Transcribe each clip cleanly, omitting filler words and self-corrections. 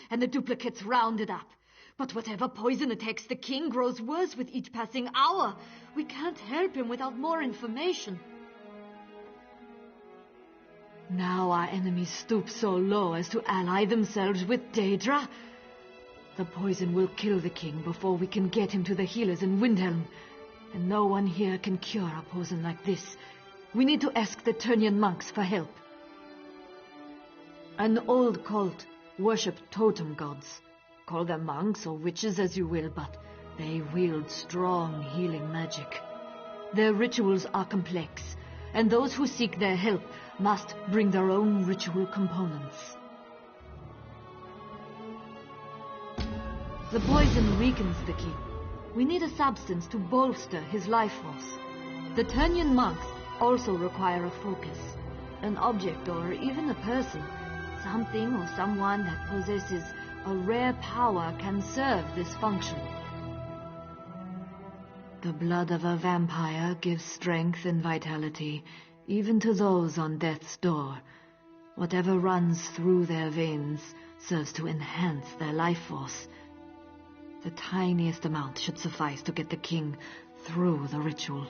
and the duplicates rounded up. But whatever poison attacks the king grows worse with each passing hour. We can't help him without more information. Now our enemies stoop so low as to ally themselves with Daedra. The poison will kill the king before we can get him to the healers in Windhelm. And no one here can cure a poison like this. We need to ask the Turnian monks for help. An old cult worshipped totem gods. Call them monks or witches as you will, but they wield strong healing magic. Their rituals are complex, and those who seek their help must bring their own ritual components. The poison weakens the king. We need a substance to bolster his life force. The Turnian monks also require a focus, an object or even a person, something or someone that possesses a rare power can serve this function. The blood of a vampire gives strength and vitality, even to those on death's door. Whatever runs through their veins serves to enhance their life force. The tiniest amount should suffice to get the king through the ritual.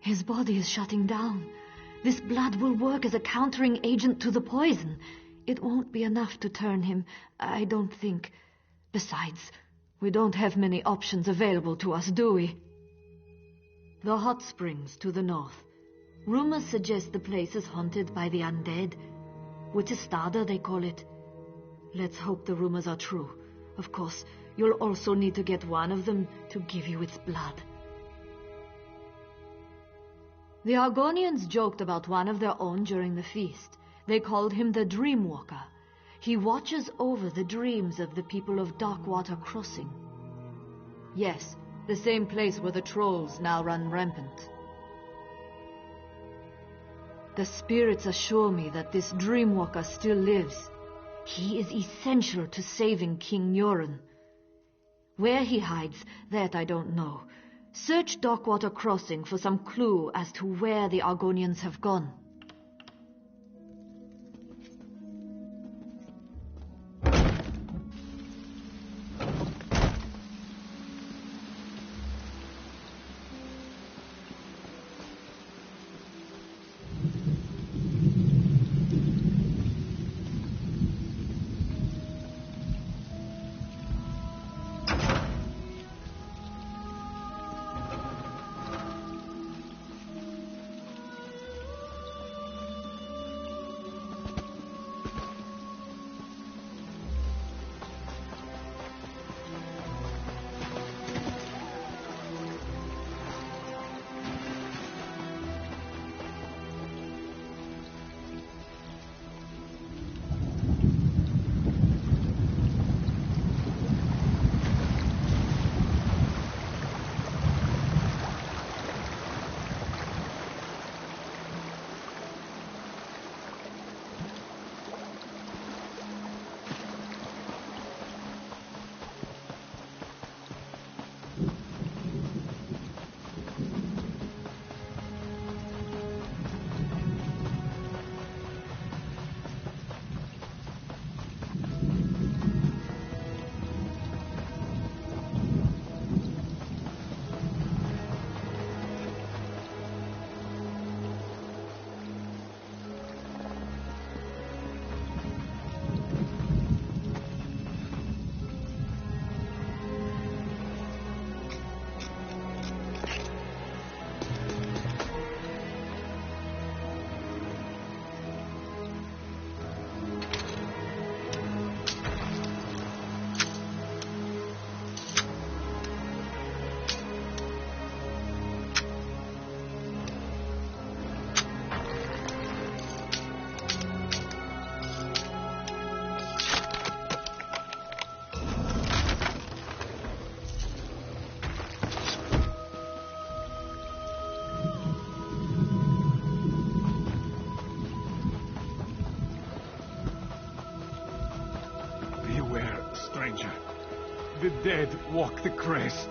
His body is shutting down. This blood will work as a countering agent to the poison. It won't be enough to turn him, I don't think. Besides, we don't have many options available to us, do we? The hot springs to the north. Rumors suggest the place is haunted by the undead. Witchestada, they call it. Let's hope the rumors are true. Of course, you'll also need to get one of them to give you its blood. The Argonians joked about one of their own during the feast. They called him the Dreamwalker. He watches over the dreams of the people of Darkwater Crossing. Yes, the same place where the trolls now run rampant. The spirits assure me that this Dreamwalker still lives. He is essential to saving King Nuren. Where he hides, that I don't know. Search Darkwater Crossing for some clue as to where the Argonians have gone. The dead walk the crest.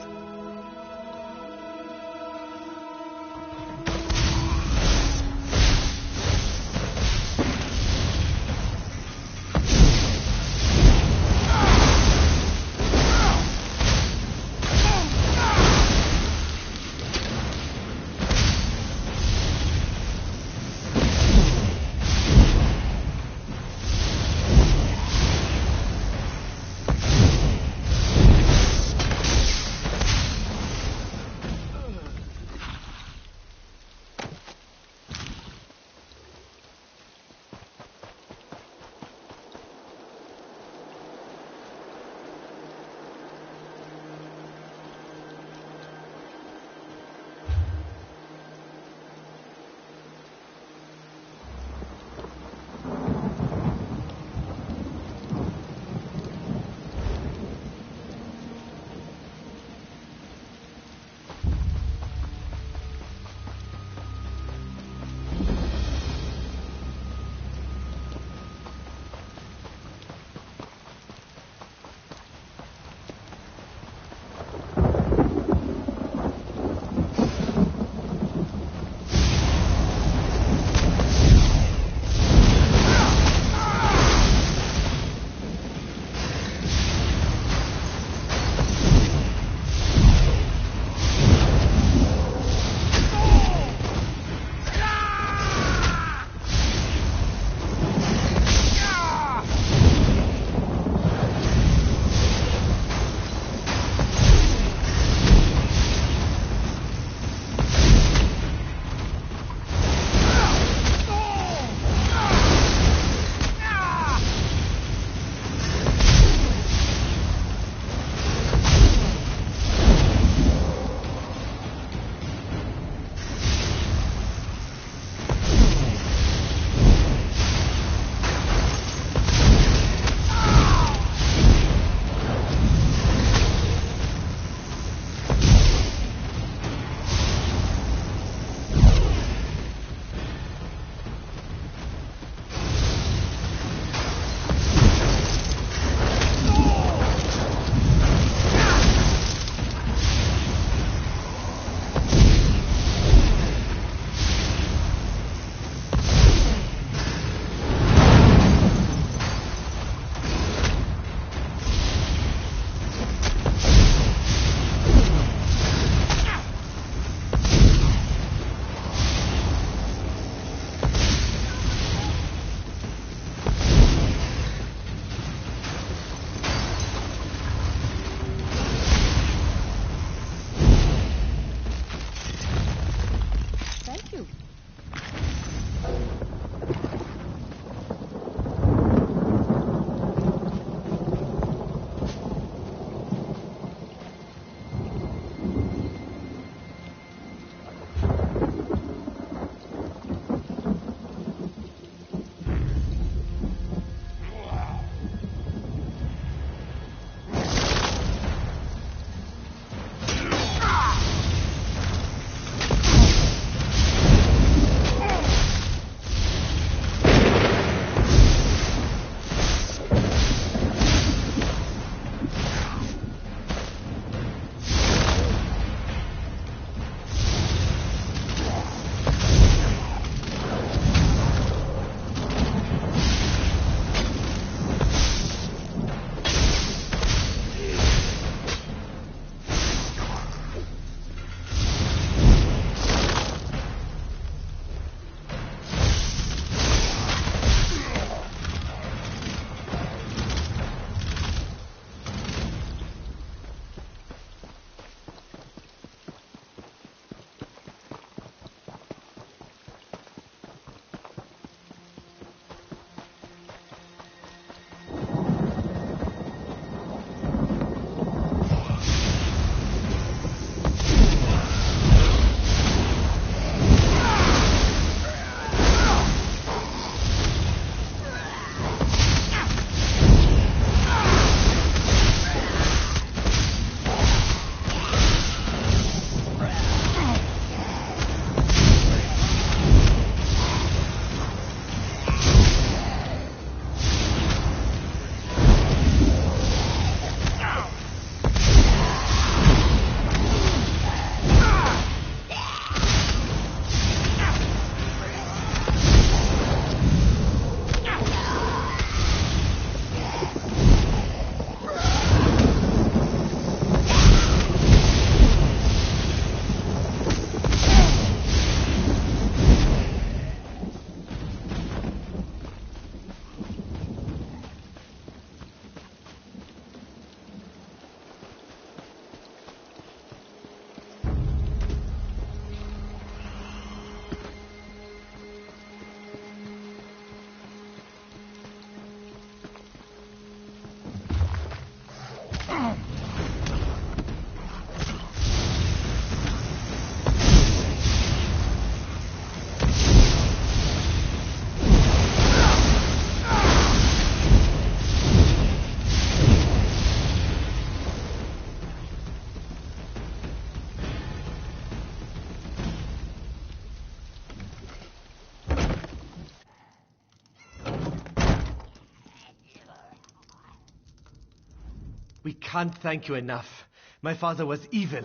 We can't thank you enough. My father was evil.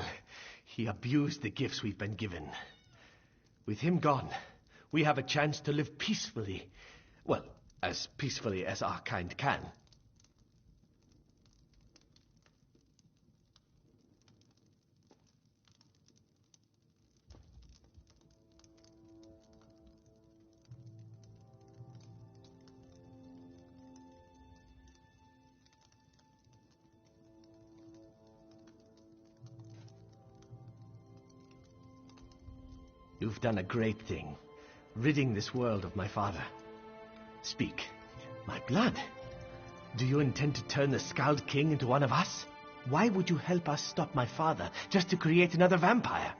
He abused the gifts we've been given. With him gone, we have a chance to live peacefully. Well, as peacefully as our kind can. You've done a great thing, ridding this world of my father. Speak. My blood. Do you intend to turn the Skald King into one of us? Why would you help us stop my father, just to create another vampire?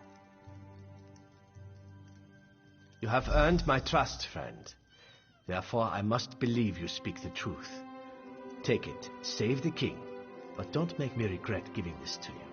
You have earned my trust, friend. Therefore, I must believe you speak the truth. Take it, save the king, but don't make me regret giving this to you.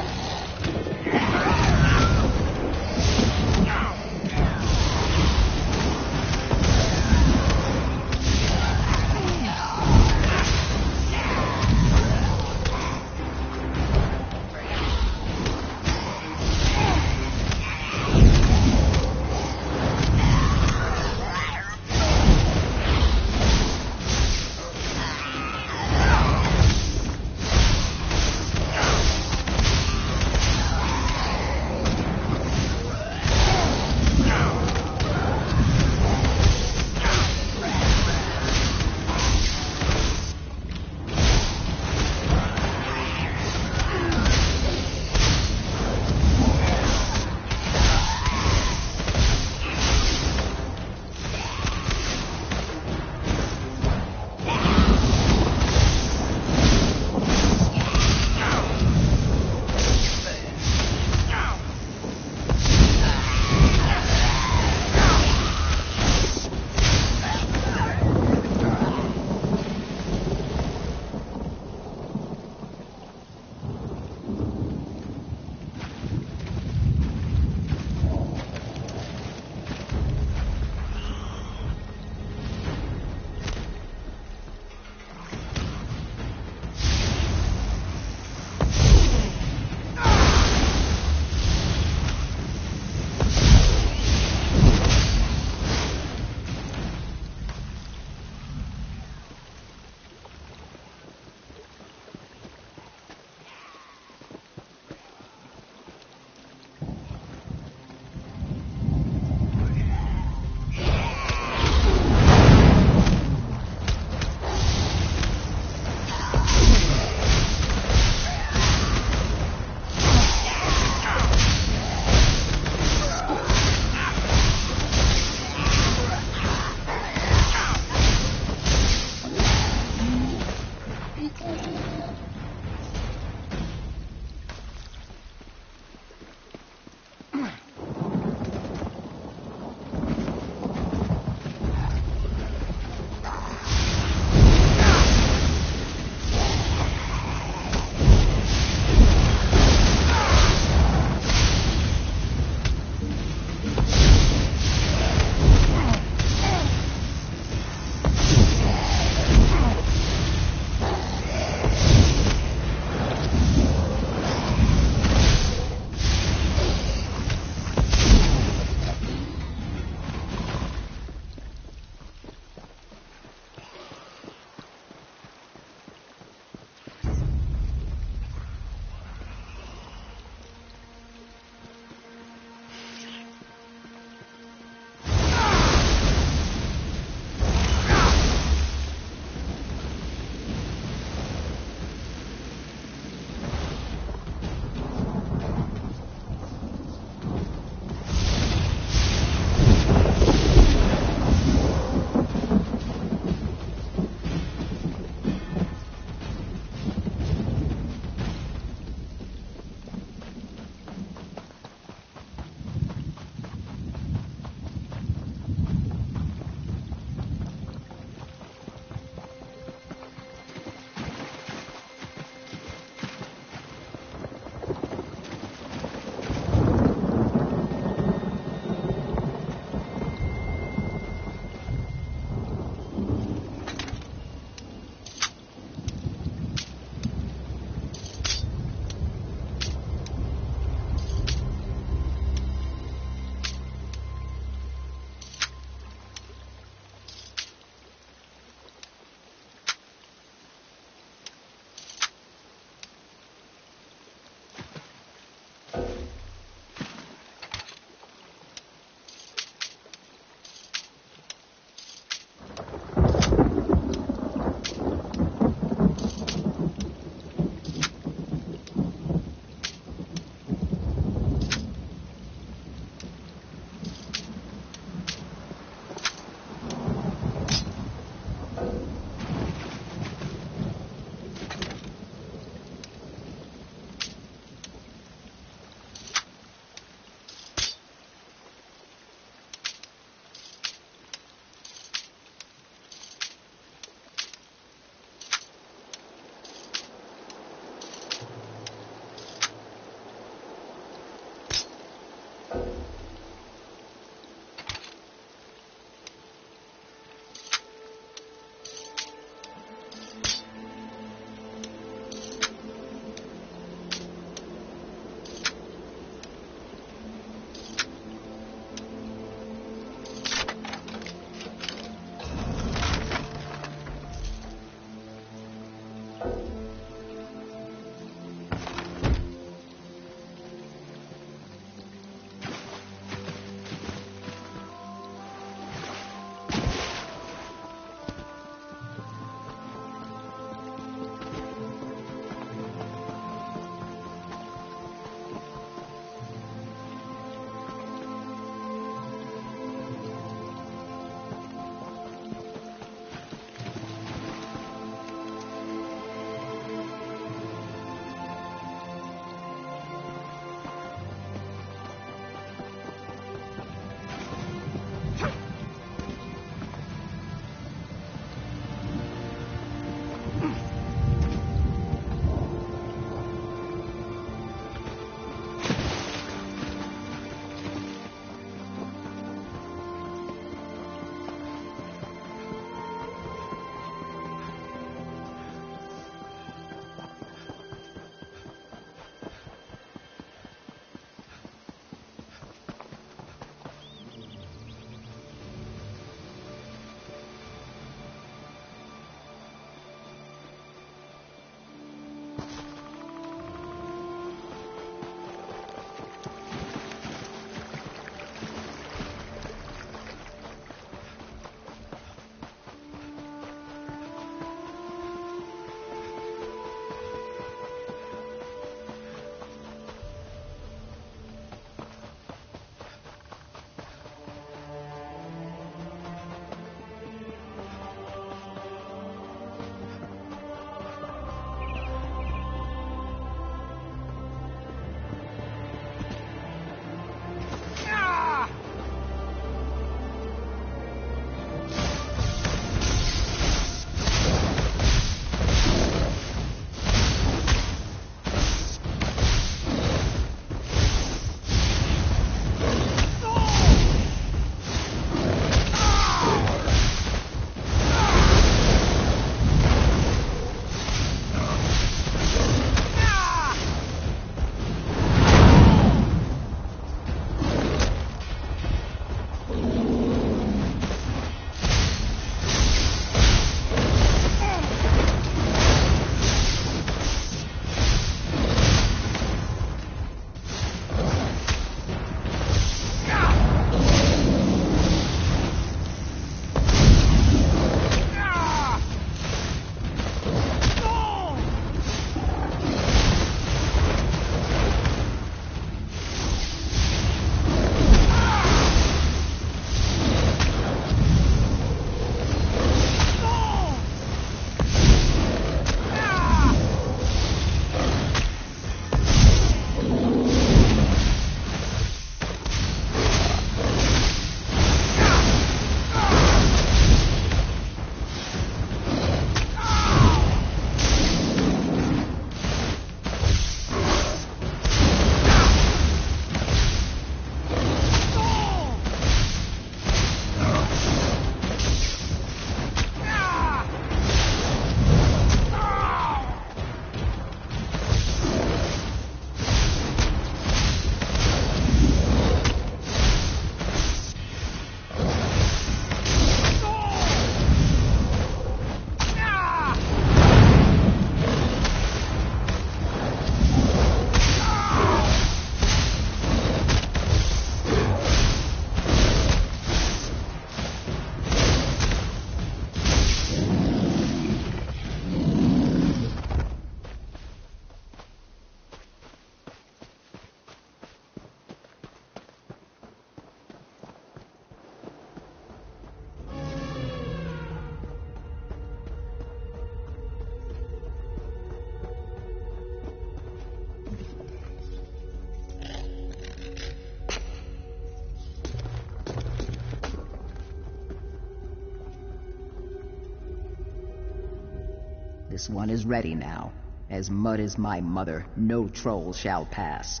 This one is ready now. As mud is my mother, no troll shall pass.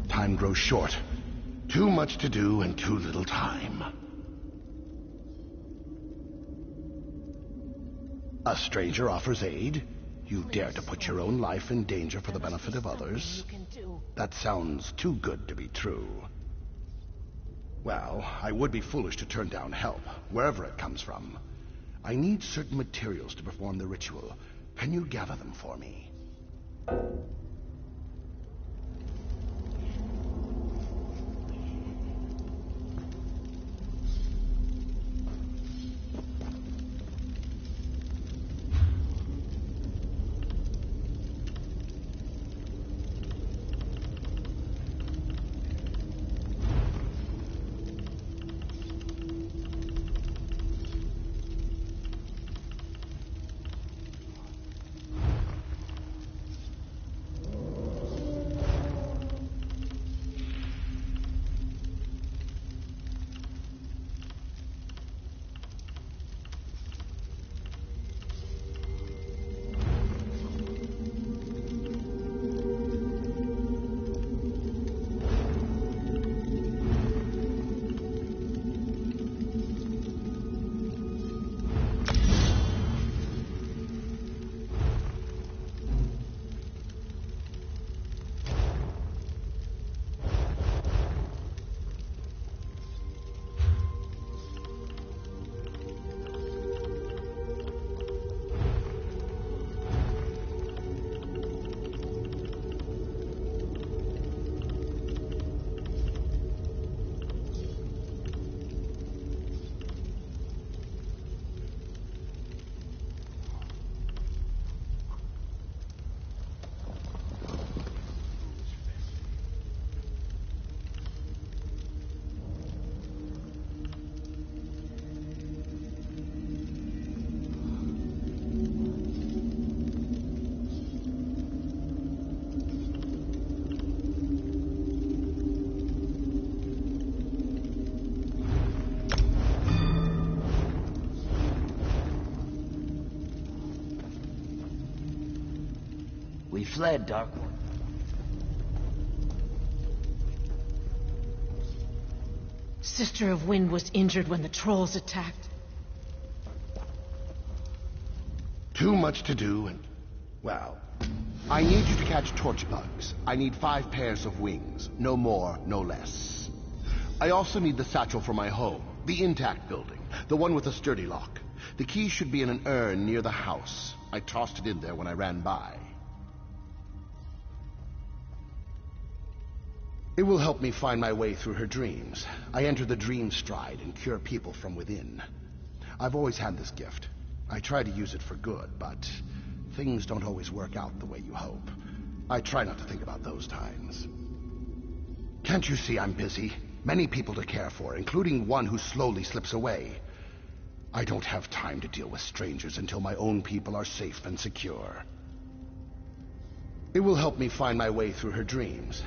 Time grows short. Too much to do and too little time. A stranger offers aid. You dare to put your own life in danger for the benefit of others? That sounds too good to be true. Well, I would be foolish to turn down help, wherever it comes from. I need certain materials to perform the ritual. Can you gather them for me? We fled, Dark One. Sister of Wind was injured when the trolls attacked. Too much to do and... well... I need you to catch torch bugs. I need 5 pairs of wings. No more, no less. I also need the satchel for my home. The intact building. The one with a sturdy lock. The key should be in an urn near the house. I tossed it in there when I ran by. It will help me find my way through her dreams. I enter the dream stride and cure people from within. I've always had this gift. I try to use it for good, but things don't always work out the way you hope. I try not to think about those times. Can't you see I'm busy? Many people to care for, including one who slowly slips away. I don't have time to deal with strangers until my own people are safe and secure. It will help me find my way through her dreams.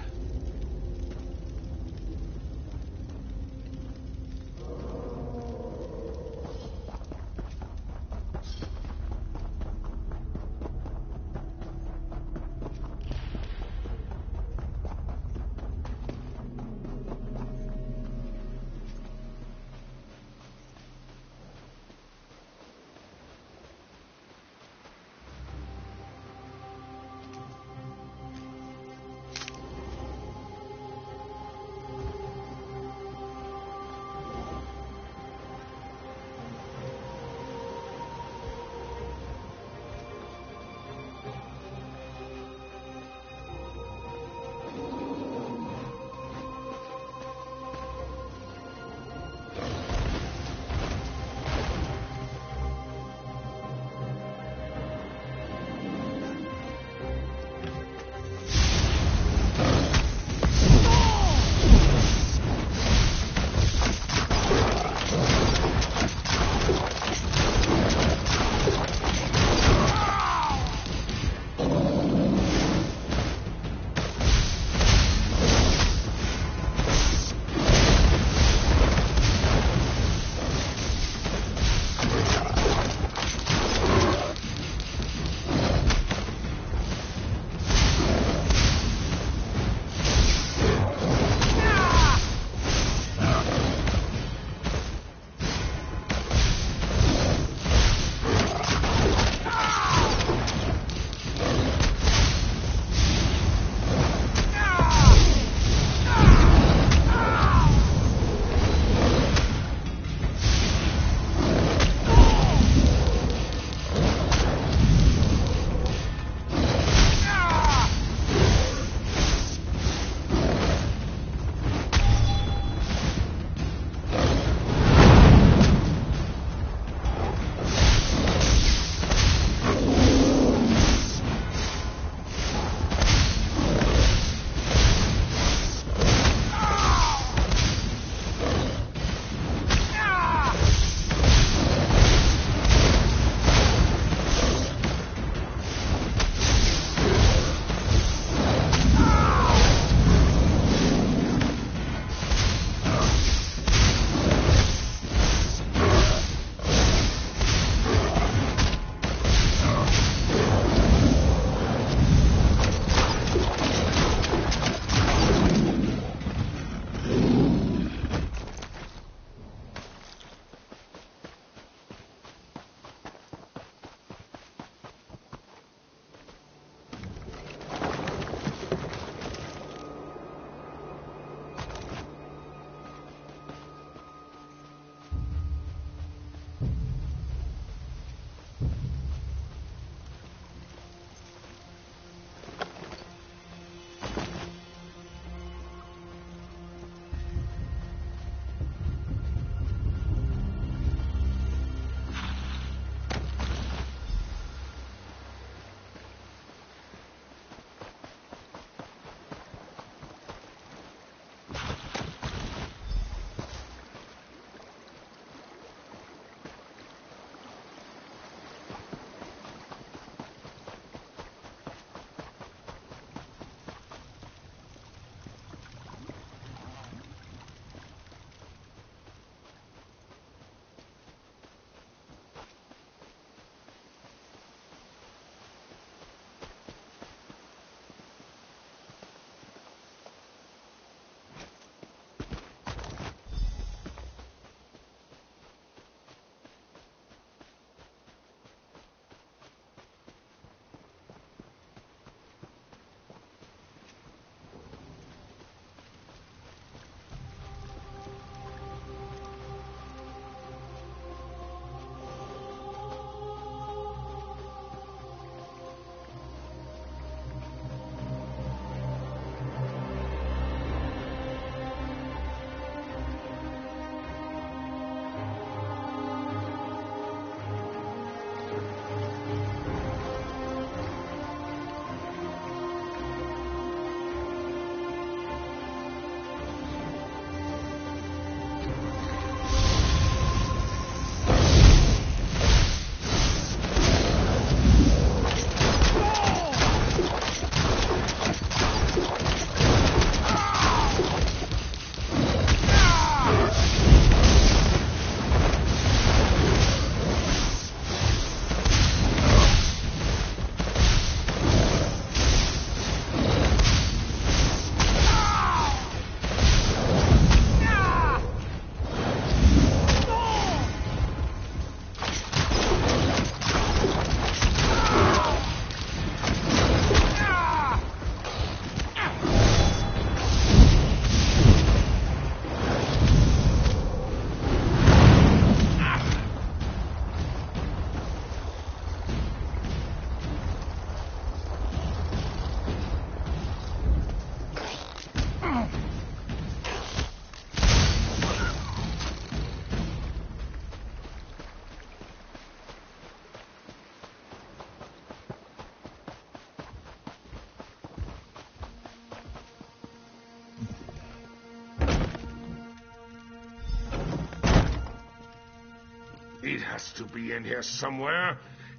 has to be in here somewhere.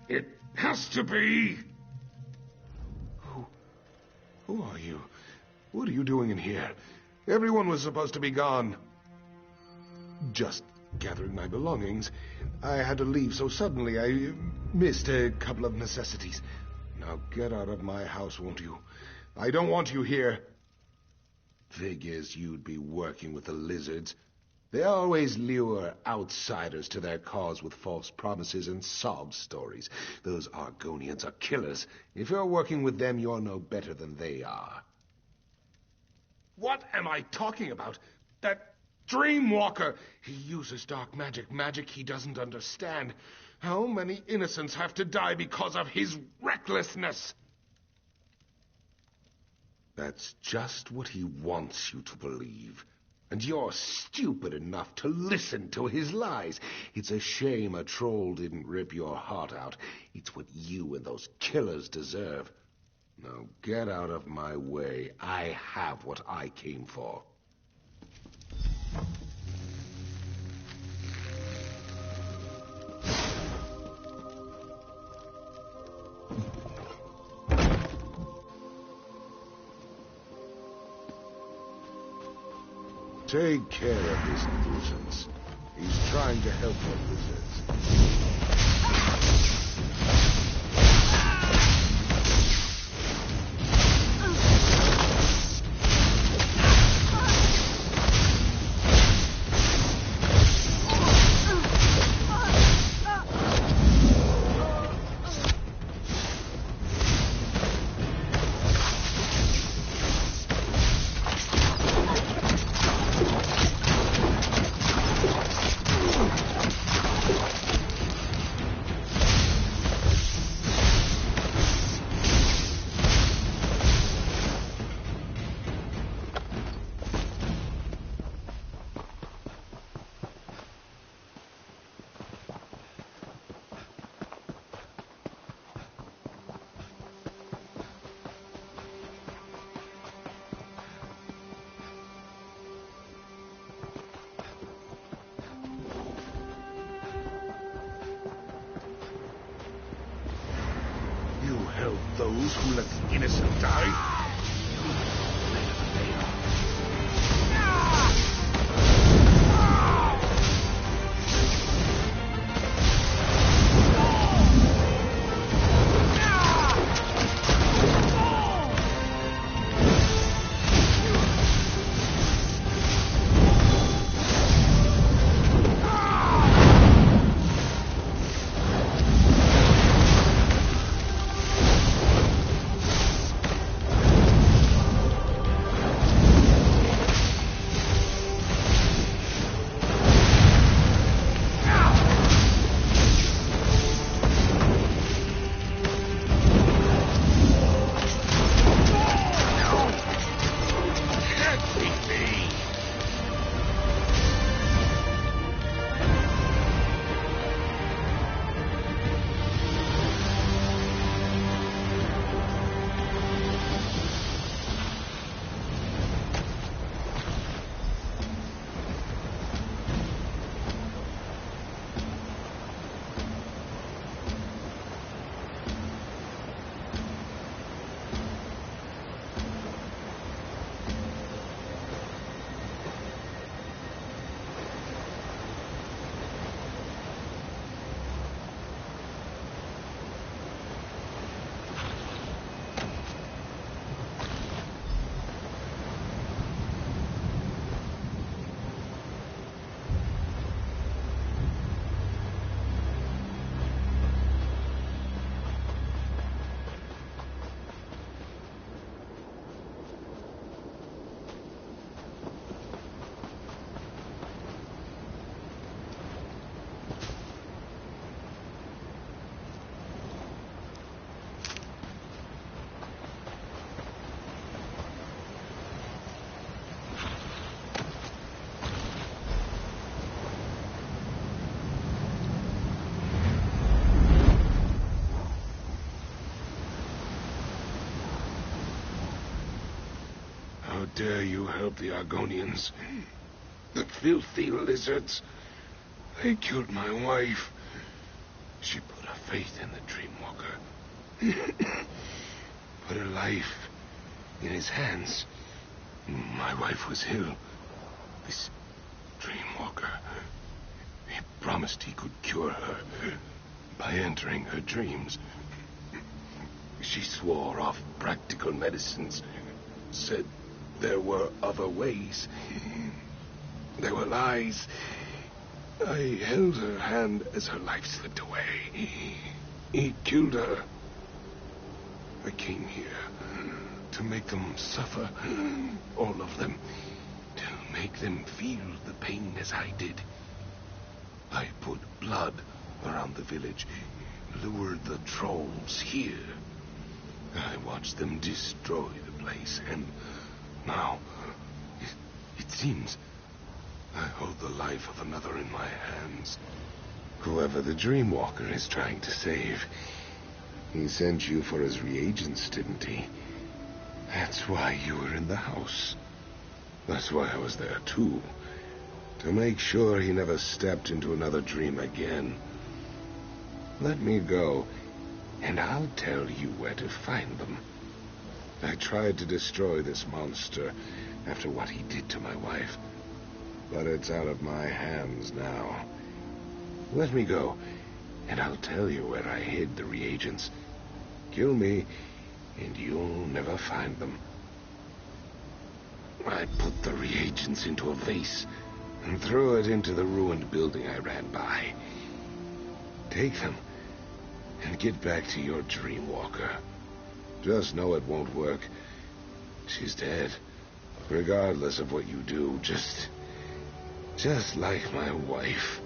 It has to be. Who are you? What are you doing in here? Everyone was supposed to be gone. Just gathering my belongings. I had to leave so suddenly I missed a couple of necessities. Now get out of my house, won't you? I don't want you here. Figures you'd be working with the lizards. They always lure outsiders to their cause with false promises and sob stories. Those Argonians are killers. If you're working with them, you're no better than they are. What am I talking about? That Dreamwalker! He uses dark magic he doesn't understand. How many innocents have to die because of his recklessness? That's just what he wants you to believe. And you're stupid enough to listen to his lies. It's a shame a troll didn't rip your heart out. It's what you and those killers deserve. Now get out of my way. I have what I came for. Take care of this nuisance. He's trying to help the lizards. Help those who let the innocent die? How dare you help the Argonians? The filthy lizards. They killed my wife. She put her faith in the Dreamwalker. Put her life in his hands. My wife was ill. This Dreamwalker, he promised he could cure her by entering her dreams. She swore off practical medicines, said there were other ways. There were lies. I held her hand as her life slipped away. He killed her. I came here to make them suffer, all of them, to make them feel the pain as I did. I put blood around the village, lured the trolls here. I watched them destroy the place, and now it seems I hold the life of another in my hands. Whoever the Dreamwalker is trying to save. He sent you for his reagents, didn't he? That's why you were in the house. That's why I was there, too. To make sure he never stepped into another dream again. Let me go, and I'll tell you where to find them. I tried to destroy this monster after what he did to my wife. But it's out of my hands now. Let me go, and I'll tell you where I hid the reagents. Kill me, and you'll never find them. I put the reagents into a vase and threw it into the ruined building I ran by. Take them and get back to your Dreamwalker. Just know it won't work. She's dead. Regardless of what you do, just like my wife.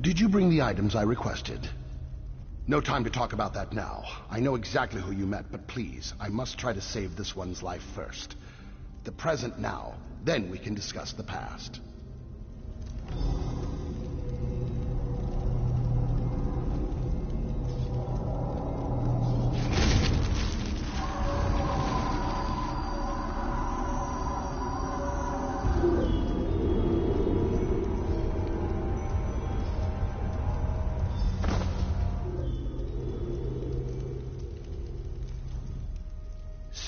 Did you bring the items I requested? No time to talk about that now. I know exactly who you met, but please, I must try to save this one's life first. The present now, then we can discuss the past.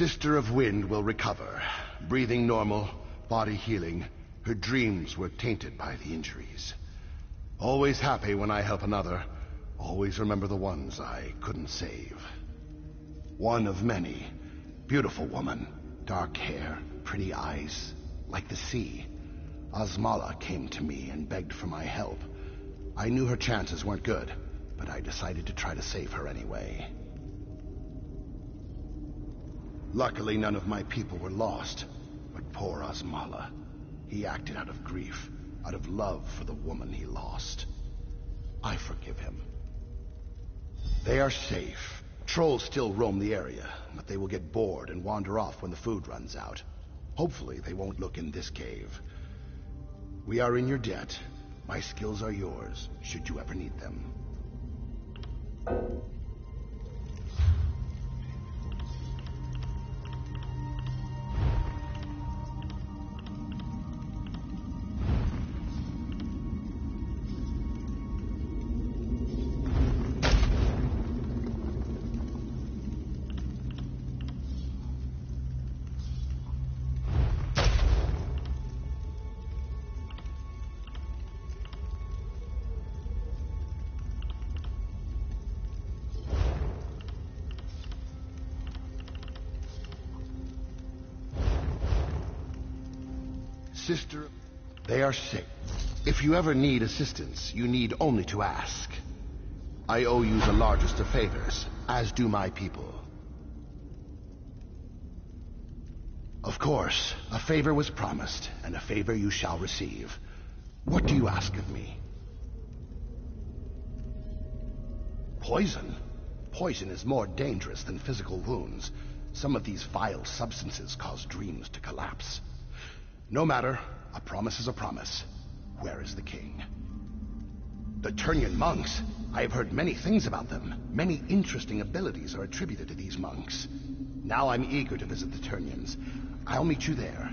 Sister of Wind will recover. Breathing normal, body healing. Her dreams were tainted by the injuries. Always happy when I help another. Always remember the ones I couldn't save. One of many. Beautiful woman. Dark hair, pretty eyes, like the sea. Osmala came to me and begged for my help. I knew her chances weren't good, but I decided to try to save her anyway. Luckily, none of my people were lost. But poor Osmala. He acted out of grief, out of love for the woman he lost. I forgive him. They are safe. Trolls still roam the area, but they will get bored and wander off when the food runs out. Hopefully, they won't look in this cave. We are in your debt. My skills are yours, should you ever need them. Sister, they are sick. If you ever need assistance, you need only to ask. I owe you the largest of favors, as do my people. Of course, a favor was promised, and a favor you shall receive. What do you ask of me? Poison? Poison is more dangerous than physical wounds. Some of these vile substances cause dreams to collapse. No matter, a promise is a promise. Where is the king? The Turnian monks. I have heard many things about them. Many interesting abilities are attributed to these monks. Now I'm eager to visit the Turnians. I'll meet you there.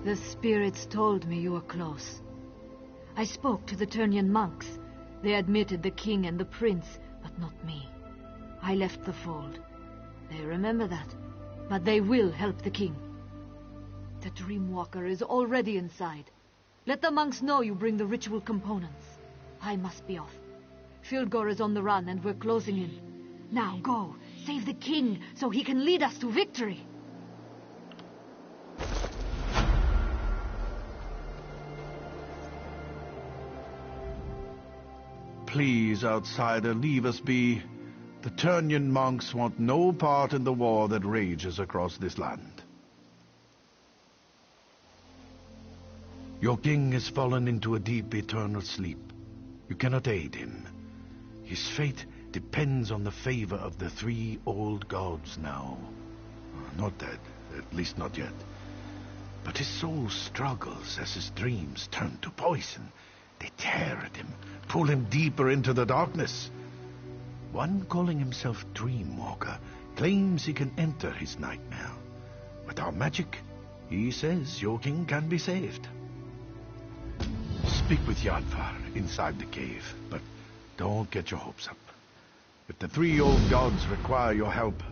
The spirits told me you were close. I spoke to the Turnian monks. They admitted the king and the prince, but not me. I left the fold. They remember that, but they will help the king. The Dreamwalker is already inside. Let the monks know you bring the ritual components. I must be off. Filgor is on the run and we're closing in. Now go, save the king so he can lead us to victory. Please, outsider, leave us be. The Turnian monks want no part in the war that rages across this land. Your king has fallen into a deep eternal sleep. You cannot aid him. His fate depends on the favor of the three old gods now. Not dead, at least not yet. But his soul struggles as his dreams turn to poison. They tear at him, pull him deeper into the darkness. One calling himself Dreamwalker claims he can enter his nightmare. With our magic, he says your king can be saved. Speak with Yadvar inside the cave, but don't get your hopes up. If the three old gods require your help,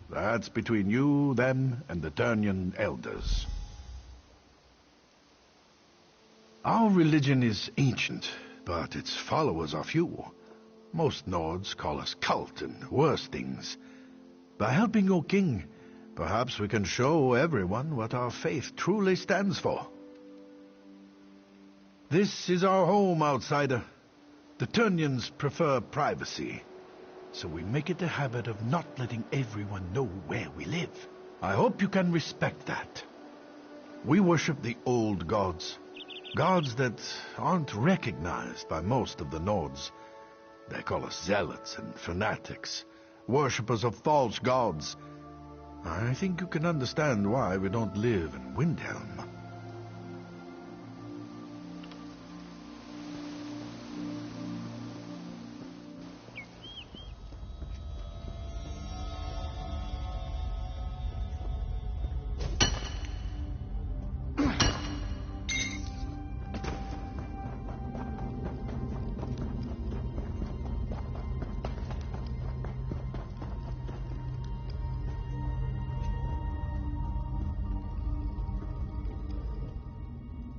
that's between you, them, and the Turnian elders. Our religion is ancient, but its followers are few. Most Nords call us cult and worse things. By helping your king, perhaps we can show everyone what our faith truly stands for. This is our home, outsider. The Turnians prefer privacy, so we make it a habit of not letting everyone know where we live. I hope you can respect that. We worship the old gods. Gods that aren't recognized by most of the Nords. They call us zealots and fanatics, worshippers of false gods. I think you can understand why we don't live in Windhelm.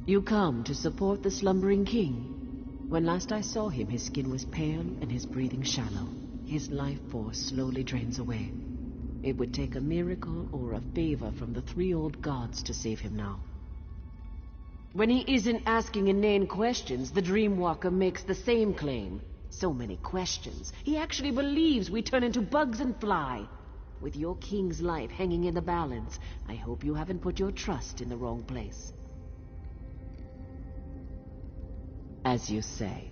You come to support the slumbering king. When last I saw him, his skin was pale and his breathing shallow. His life force slowly drains away. It would take a miracle or a favor from the three old gods to save him now. When he isn't asking inane questions, the Dreamwalker makes the same claim. So many questions. He actually believes we turn into bugs and fly. With your king's life hanging in the balance, I hope you haven't put your trust in the wrong place. As you say,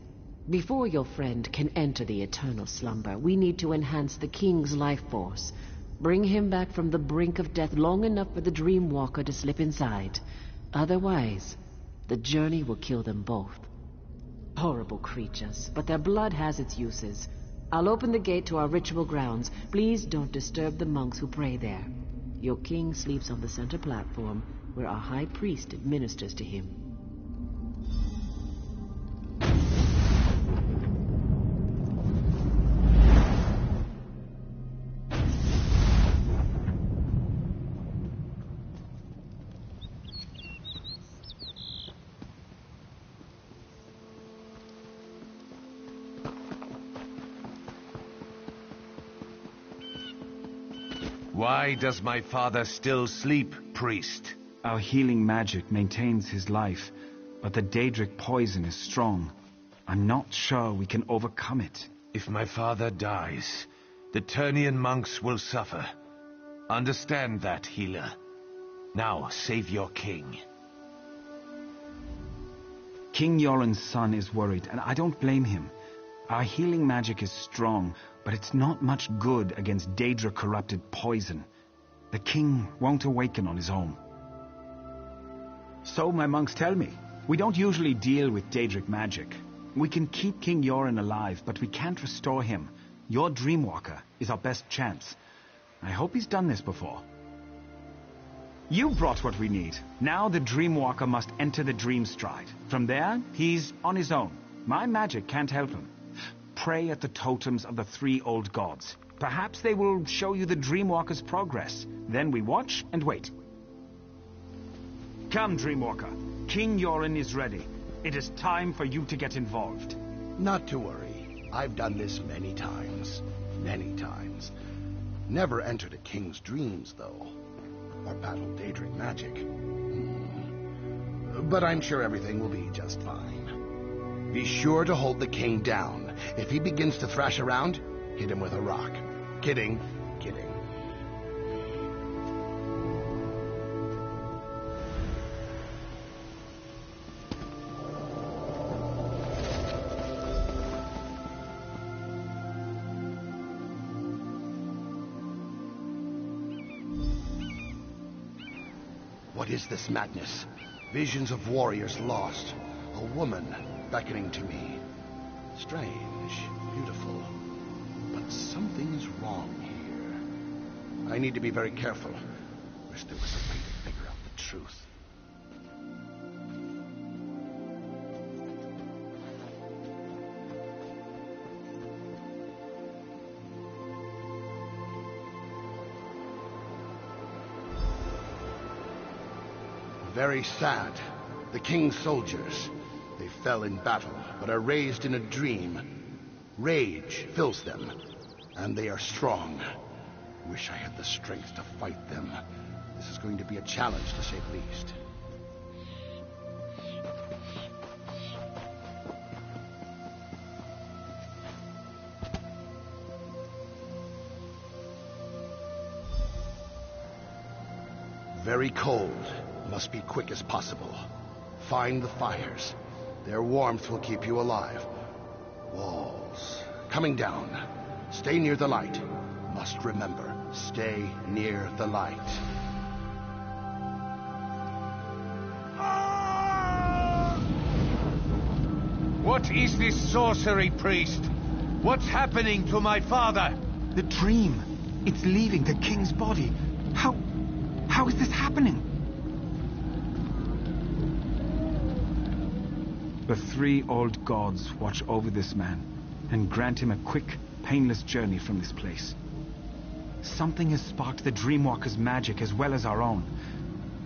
before your friend can enter the eternal slumber, we need to enhance the king's life force. Bring him back from the brink of death long enough for the Dreamwalker to slip inside. Otherwise, the journey will kill them both. Horrible creatures, but their blood has its uses. I'll open the gate to our ritual grounds. Please don't disturb the monks who pray there. Your king sleeps on the center platform, where our high priest administers to him. Why does my father still sleep, priest? Our healing magic maintains his life, but the Daedric poison is strong. I'm not sure we can overcome it. If my father dies, the Turnian monks will suffer. Understand that, healer. Now, save your king. King Yoren's son is worried, and I don't blame him. Our healing magic is strong, but it's not much good against Daedra-corrupted poison. The king won't awaken on his own. So my monks tell me. We don't usually deal with Daedric magic. We can keep King Yoren alive, but we can't restore him. Your Dreamwalker is our best chance. I hope he's done this before. You brought what we need. Now the Dreamwalker must enter the Dream Stride. From there, he's on his own. My magic can't help him. Pray at the totems of the 3 old gods. Perhaps they will show you the Dreamwalker's progress. Then we watch and wait. Come, Dreamwalker. King Yoren is ready. It is time for you to get involved. Not to worry. I've done this many times. Many times. Never entered a king's dreams, though. Or battled Daedric magic. But I'm sure everything will be just fine. Be sure to hold the king down. If he begins to thrash around, hit him with a rock. Kidding, kidding. What is this madness? Visions of warriors lost. A woman beckoning to me. Strange, beautiful. But something is wrong here. I need to be very careful. Wish there was a way to figure out the truth. Very sad. The king's soldiers. They fell in battle, but are raised in a dream. Rage fills them, and they are strong. Wish I had the strength to fight them. This is going to be a challenge, to say the least. Very cold. Must be quick as possible. Find the fires. Their warmth will keep you alive. Walls. Coming down. Stay near the light. Must remember, stay near the light. What is this sorcery, priest? What's happening to my father? The dream. It's leaving the king's body. How is this happening? The 3 old gods watch over this man and grant him a quick, painless journey from this place. Something has sparked the Dreamwalker's magic as well as our own.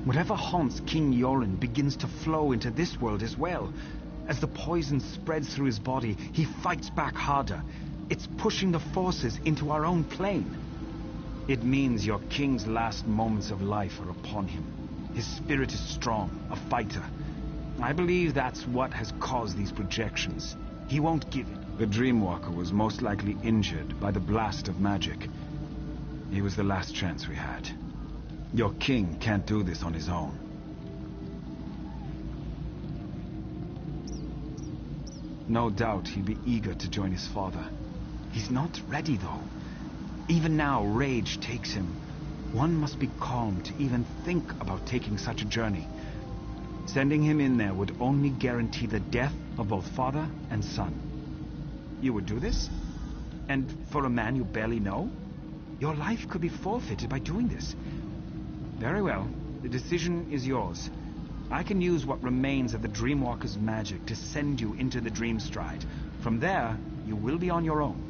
Whatever haunts King Yoren begins to flow into this world as well. As the poison spreads through his body, he fights back harder. It's pushing the forces into our own plane. It means your king's last moments of life are upon him. His spirit is strong, a fighter. I believe that's what has caused these projections. He won't give it. The Dreamwalker was most likely injured by the blast of magic. He was the last chance we had. Your king can't do this on his own. No doubt he'll be eager to join his father. He's not ready, though. Even now, rage takes him. One must be calm to even think about taking such a journey. Sending him in there would only guarantee the death of both father and son. You would do this? And for a man you barely know? Your life could be forfeited by doing this. Very well. The decision is yours. I can use what remains of the Dreamwalker's magic to send you into the Dream Stride. From there, you will be on your own.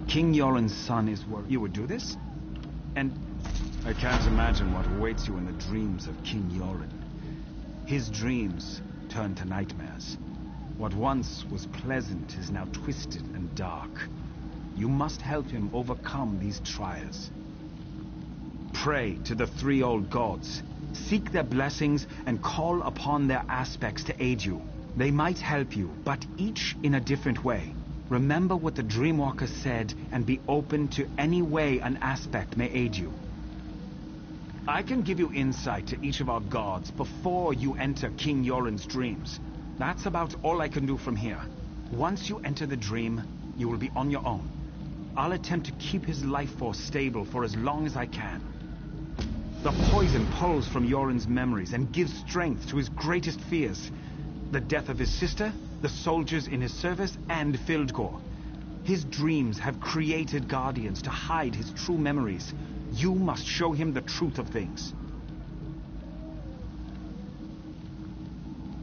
King Yoren's son is worried. You would do this? And I can't imagine what awaits you in the dreams of King Yoren. His dreams turn to nightmares. What once was pleasant is now twisted and dark. You must help him overcome these trials. Pray to the 3 old gods. Seek their blessings and call upon their aspects to aid you. They might help you, but each in a different way. Remember what the Dreamwalker said and be open to any way an aspect may aid you. I can give you insight to each of our gods before you enter King Yoren's dreams. That's about all I can do from here. Once you enter the dream, you will be on your own. I'll attempt to keep his life force stable for as long as I can. The poison pulls from Yoren's memories and gives strength to his greatest fears. The death of his sister, the soldiers in his service, and Fildgor. His dreams have created guardians to hide his true memories. You must show him the truth of things.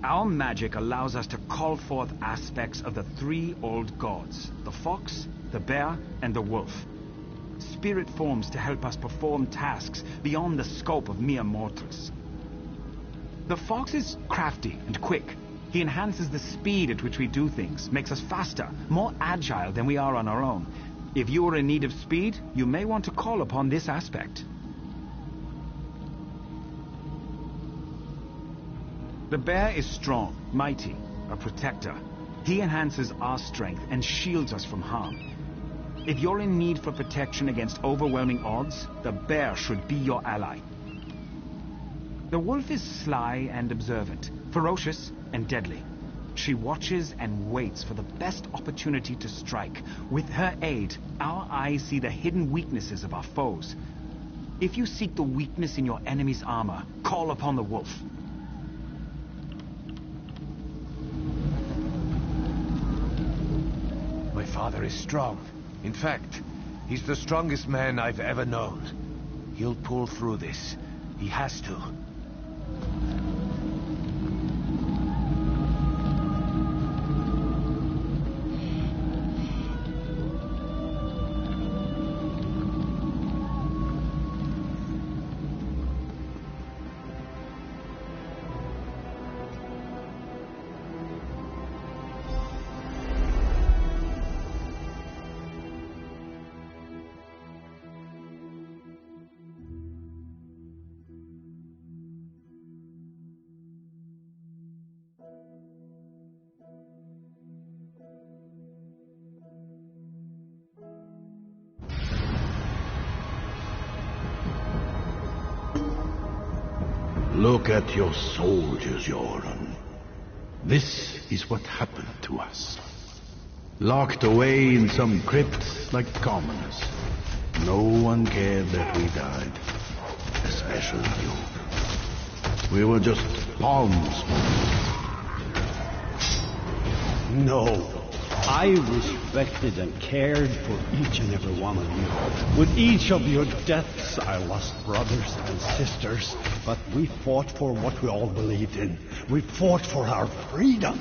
Our magic allows us to call forth aspects of the three old gods, the fox, the bear, and the wolf. Spirit forms to help us perform tasks beyond the scope of mere mortals. The fox is crafty and quick. He enhances the speed at which we do things, makes us faster, more agile than we are on our own. If you are in need of speed, you may want to call upon this aspect. The bear is strong, mighty, a protector. He enhances our strength and shields us from harm. If you're in need for protection against overwhelming odds, the bear should be your ally. The wolf is sly and observant, ferocious and deadly. She watches and waits for the best opportunity to strike. With her aid, our eyes see the hidden weaknesses of our foes. If you seek the weakness in your enemy's armor, call upon the wolf. My father is strong. In fact, he's the strongest man I've ever known. He'll pull through this. He has to. Look at your soldiers, Yoren. This is what happened to us. Locked away in some crypt like commoners. No one cared that we died. Especially you. We were just pawns. No. I respected and cared for each and every one of you. With each of your deaths, I lost brothers and sisters, but we fought for what we all believed in. We fought for our freedom.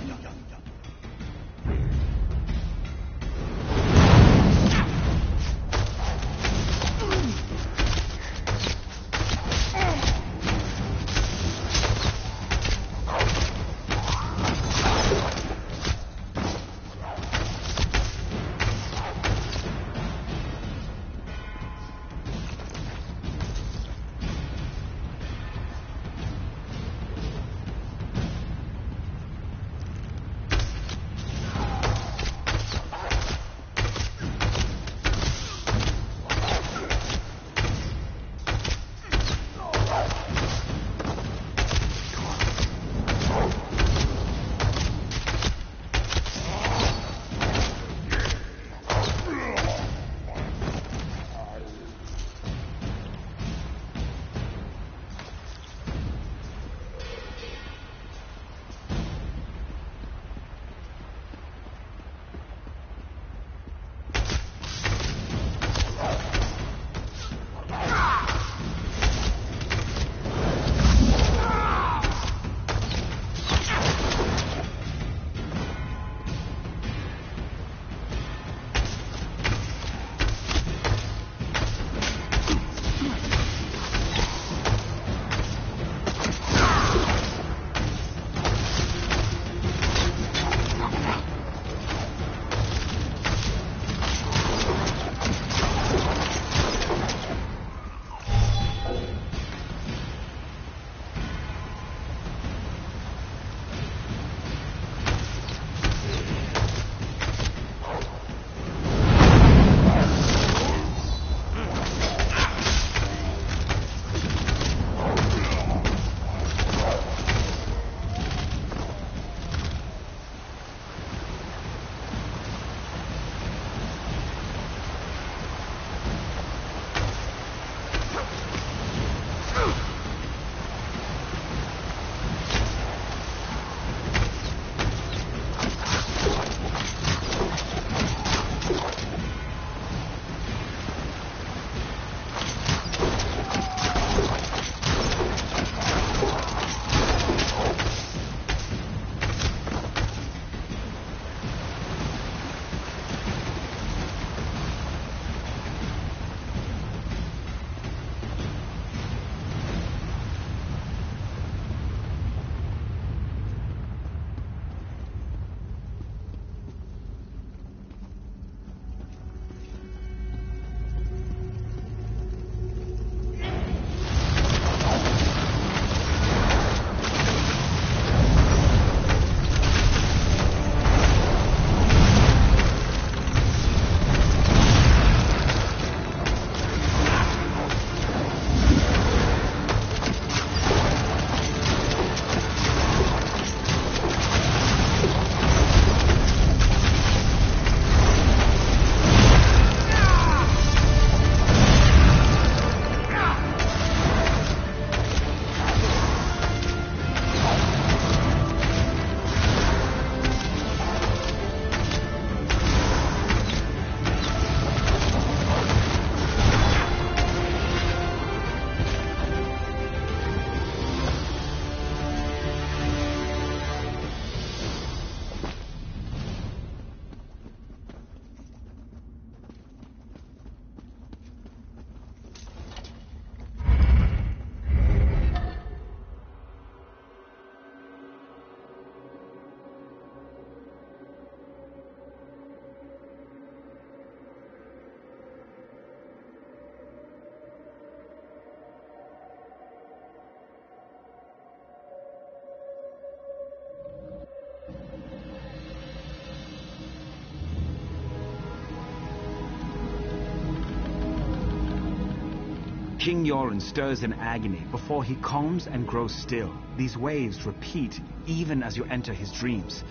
King Yoren stirs in agony before he calms and grows still. These waves repeat even as you enter his dreams.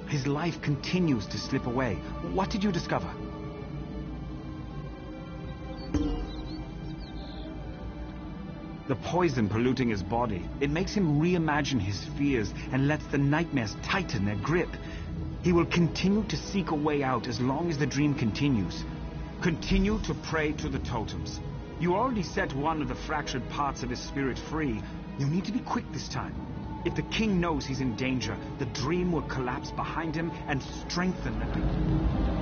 His life continues to slip away. What did you discover? The poison polluting his body. It makes him reimagine his fears and lets the nightmares tighten their grip. He will continue to seek a way out as long as the dream continues. Continue to pray to the totems. You already set one of the fractured parts of his spirit free. You need to be quick this time. If the king knows he's in danger, the dream will collapse behind him and strengthen the...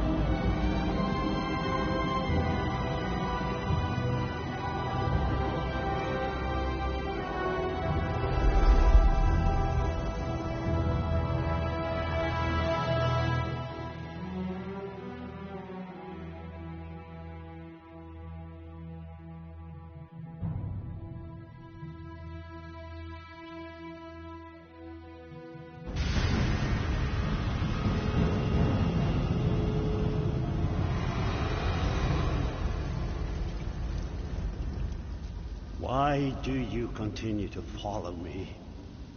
Why do you continue to follow me?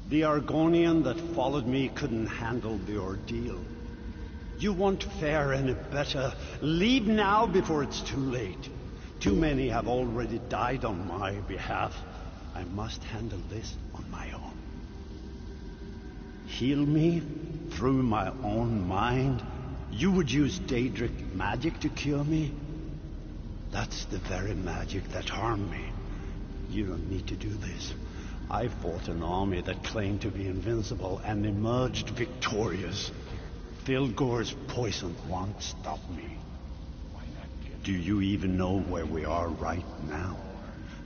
The Argonian that followed me couldn't handle the ordeal. You won't fare any better. Leave now before it's too late. Too many have already died on my behalf. I must handle this on my own. Heal me through my own mind? You would use Daedric magic to cure me? That's the very magic that harmed me. You don't need to do this. I fought an army that claimed to be invincible and emerged victorious. Filgor's poison won't stop me. Do you even know where we are right now?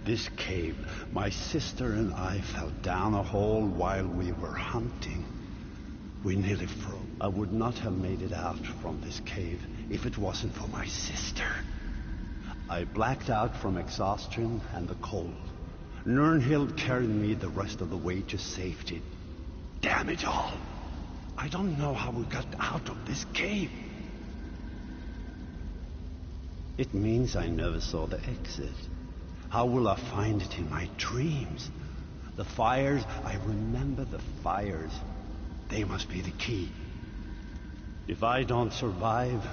This cave, my sister and I fell down a hole while we were hunting. We nearly froze. I would not have made it out from this cave if it wasn't for my sister. I blacked out from exhaustion and the cold. Nirnhild carried me the rest of the way to safety. Damn it all! I don't know how we got out of this cave. It means I never saw the exit. How will I find it in my dreams? The fires, I remember the fires. They must be the key. If I don't survive,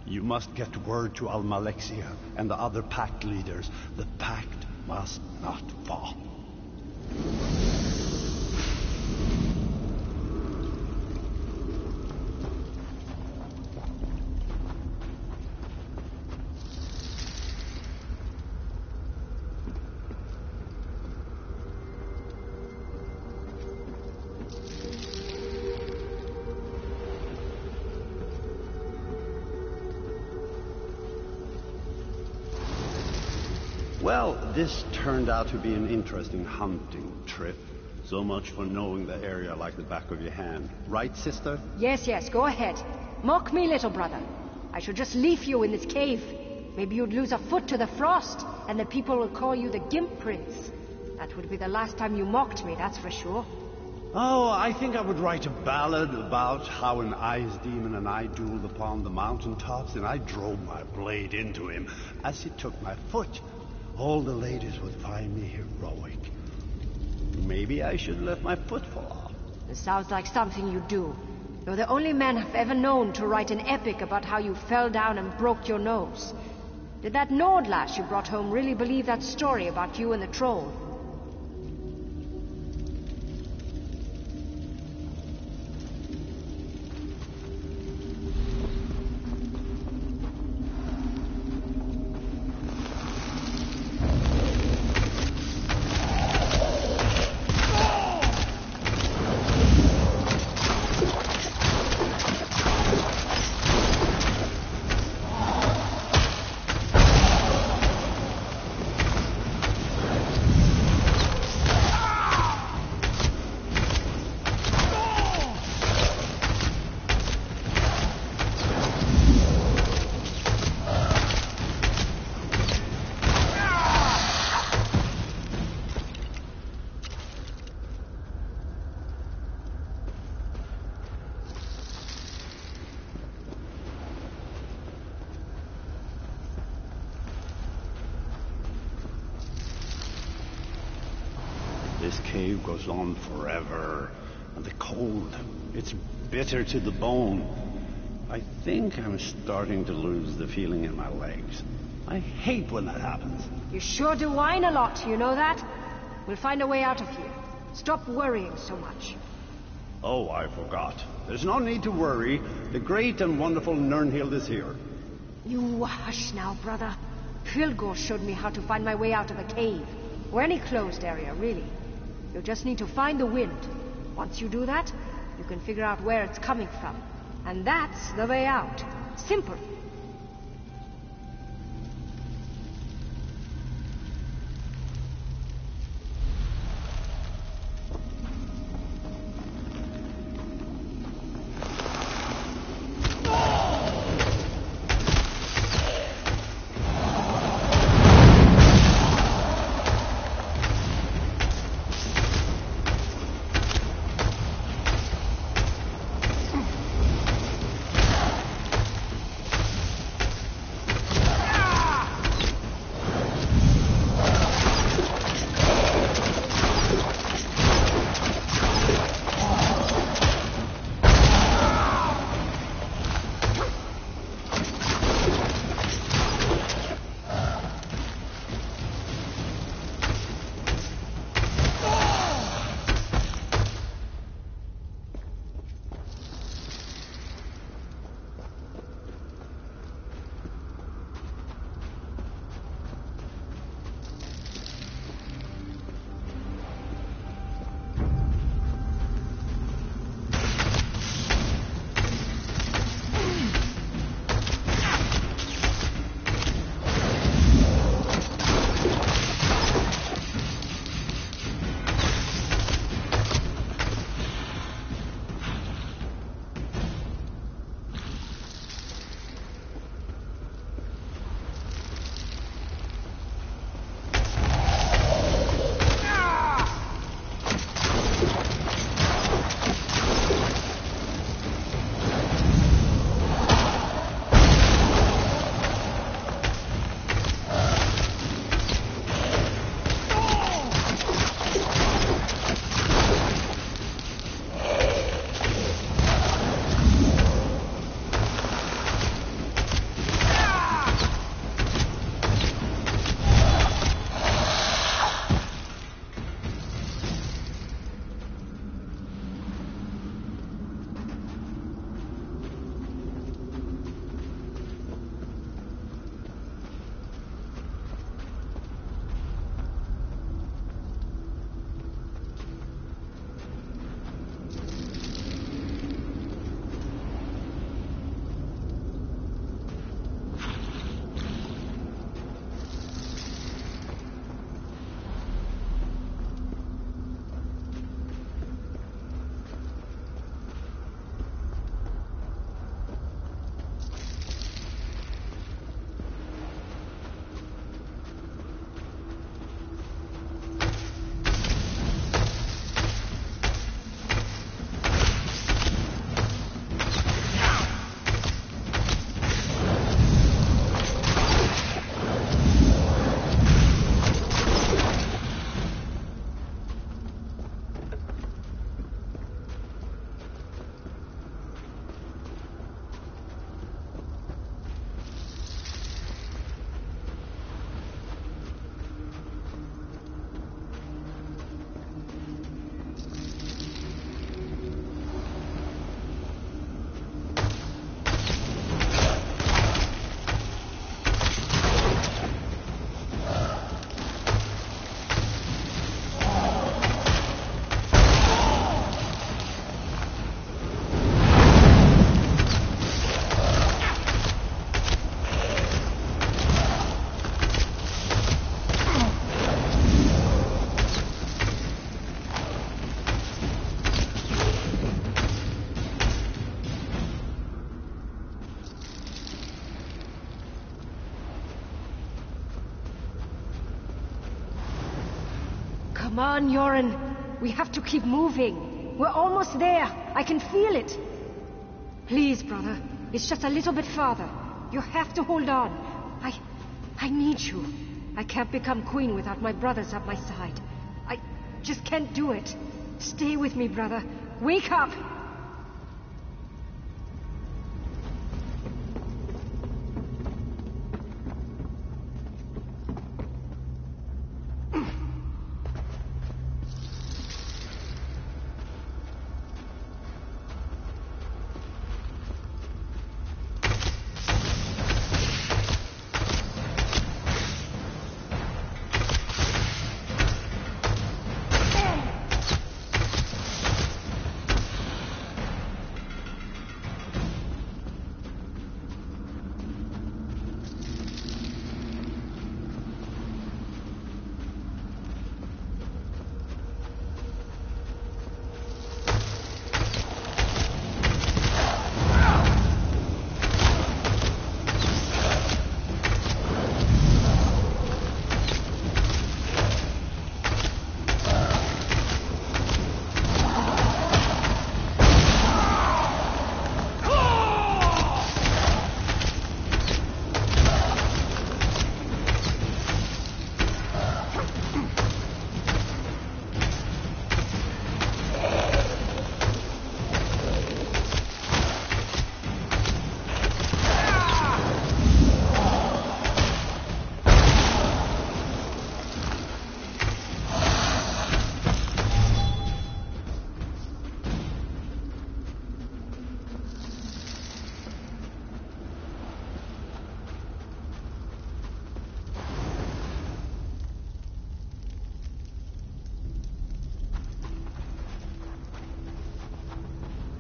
you must get word to Almalexia and the other pact leaders. The pact must not fall. Well, this turned out to be an interesting hunting trip. So much for knowing the area like the back of your hand. Right, sister? Yes, yes, go ahead. Mock me, little brother. I should just leave you in this cave. Maybe you'd lose a foot to the frost, and the people will call you the Gimp Prince. That would be the last time you mocked me, that's for sure. Oh, I think I would write a ballad about how an ice demon and I dueled upon the mountaintops, and I drove my blade into him as he took my foot. All the ladies would find me heroic. Maybe I should let my foot fall off. It sounds like something you do. You're the only man I've ever known to write an epic about how you fell down and broke your nose. Did that Nord lass you brought home really believe that story about you and the troll? This cave goes on forever, and the cold, it's bitter to the bone. I think I'm starting to lose the feeling in my legs. I hate when that happens. You sure do whine a lot, you know that? We'll find a way out of here. Stop worrying so much. Oh, I forgot. There's no need to worry. The great and wonderful Nirnhild is here. You hush now, brother. Pilgor showed me how to find my way out of a cave. Or any closed area, really. You just need to find the wind. Once you do that, you can figure out where it's coming from. And that's the way out. Simple. Come on, Yoren. We have to keep moving. We're almost there. I can feel it. Please, brother. It's just a little bit farther. You have to hold on. I need you. I can't become queen without my brothers at my side. I just can't do it. Stay with me, brother. Wake up!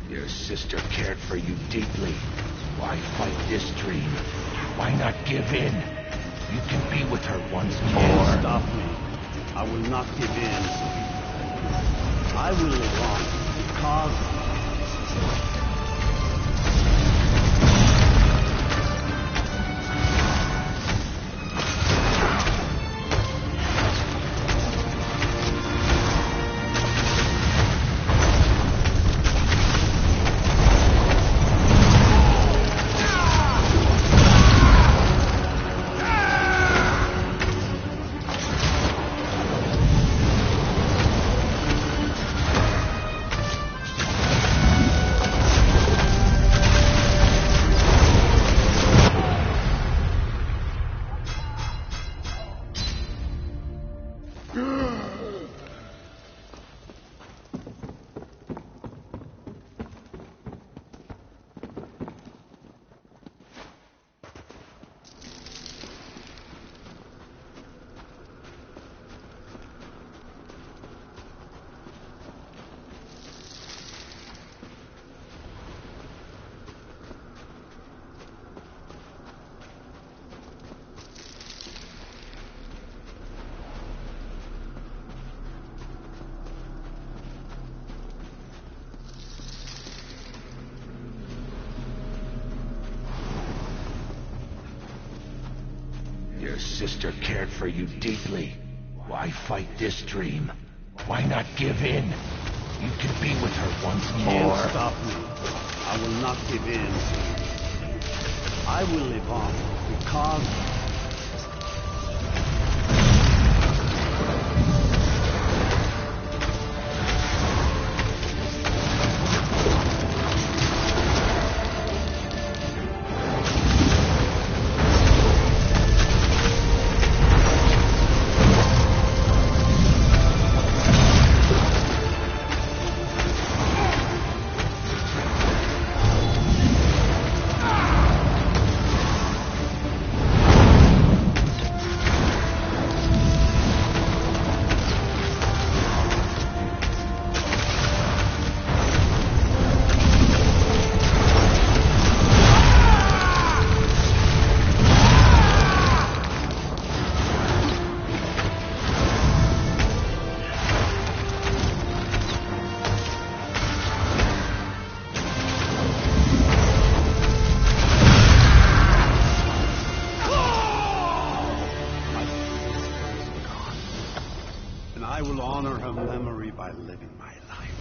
Your sister cared for you deeply. Why fight this dream? Why not give in? You can be with her once more. Can't stop me. I will not give in. I will live on because... Your sister cared for you deeply. Why fight this dream? Why not give in? You can be with her once more. Can't stop me. I will not give in. I will live on because... I will honor her memory by living my life.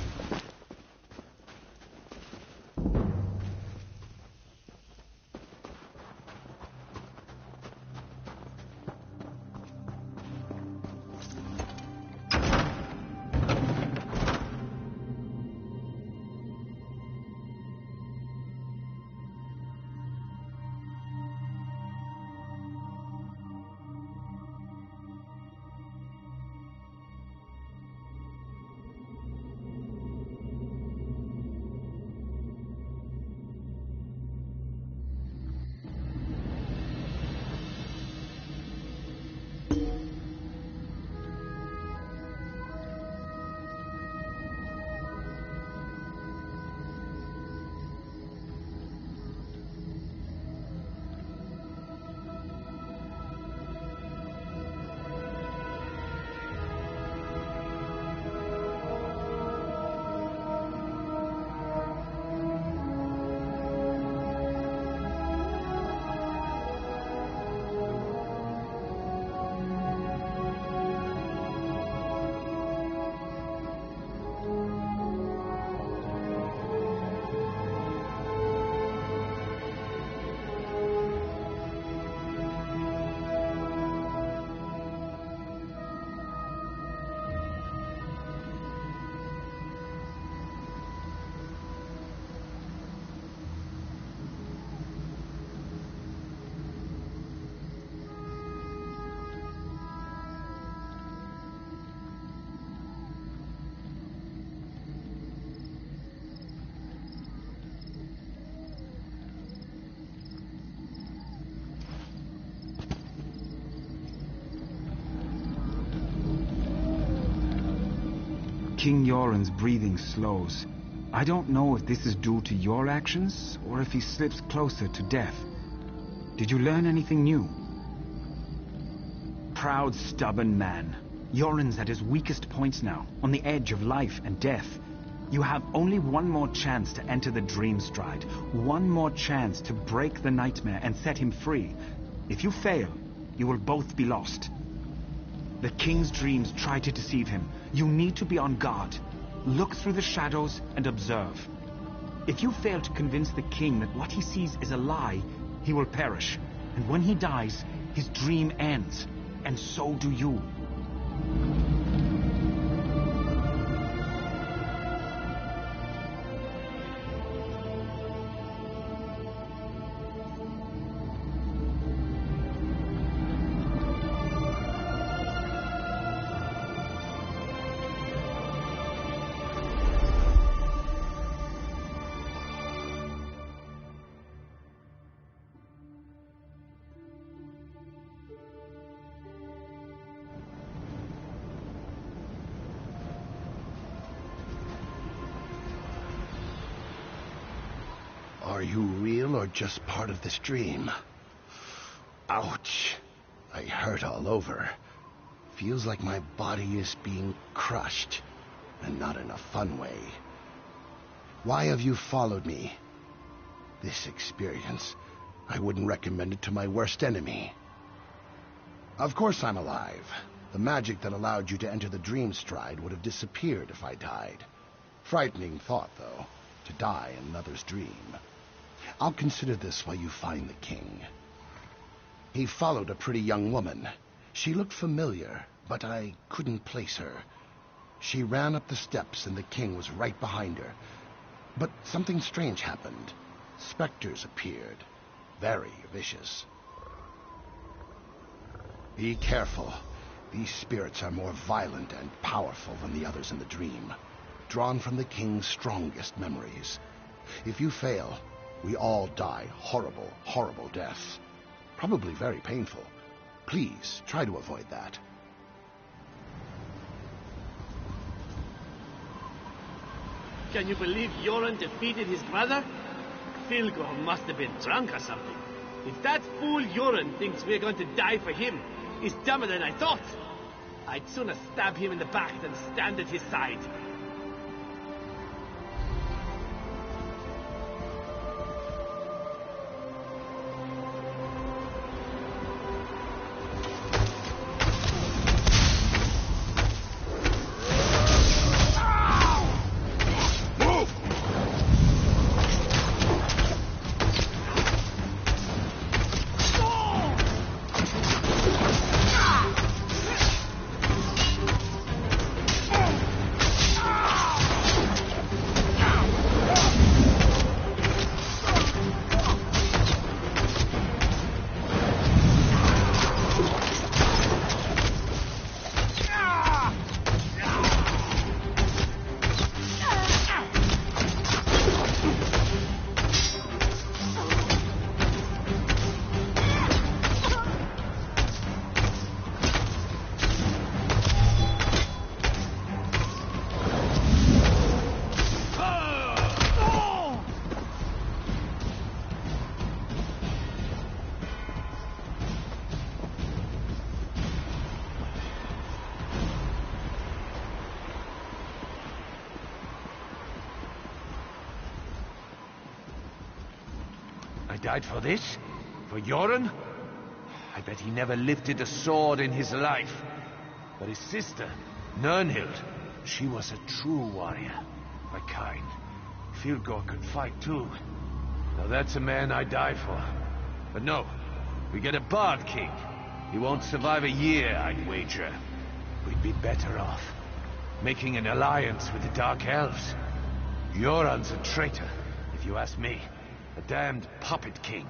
King Yoren's breathing slows. I don't know if this is due to your actions, or if he slips closer to death. Did you learn anything new? Proud, stubborn man. Yoren's at his weakest points now, on the edge of life and death. You have only one more chance to enter the Dream Stride. One more chance to break the nightmare and set him free. If you fail, you will both be lost. The king's dreams try to deceive him. You need to be on guard. Look through the shadows and observe. If you fail to convince the king that what he sees is a lie, he will perish. And when he dies, his dream ends. And so do you. Are you real or just part of this dream? Ouch. I hurt all over. Feels like my body is being crushed, and not in a fun way. Why have you followed me? This experience, I wouldn't recommend it to my worst enemy. Of course I'm alive. The magic that allowed you to enter the Dream Stride would have disappeared if I died. Frightening thought, though, to die in another's dream. I'll consider this while you find the king. He followed a pretty young woman. She looked familiar, but I couldn't place her. She ran up the steps and the king was right behind her. But something strange happened. Specters appeared. Very vicious. Be careful. These spirits are more violent and powerful than the others in the dream, drawn from the king's strongest memories. If you fail, we all die horrible, horrible deaths. Probably very painful. Please, try to avoid that. Can you believe Yoren defeated his brother? Filgor must have been drunk or something. If that fool Yoren thinks we're going to die for him, he's dumber than I thought. I'd sooner stab him in the back than stand at his side. died for this? For Yoren? I bet he never lifted a sword in his life. But his sister, Nirnhild, she was a true warrior. My kind. Filgor could fight too. Now that's a man I die for. But no, we get a Bard King. He won't survive a year, I'd wager. We'd be better off making an alliance with the Dark Elves. Yoren's a traitor, if you ask me. A damned puppet king.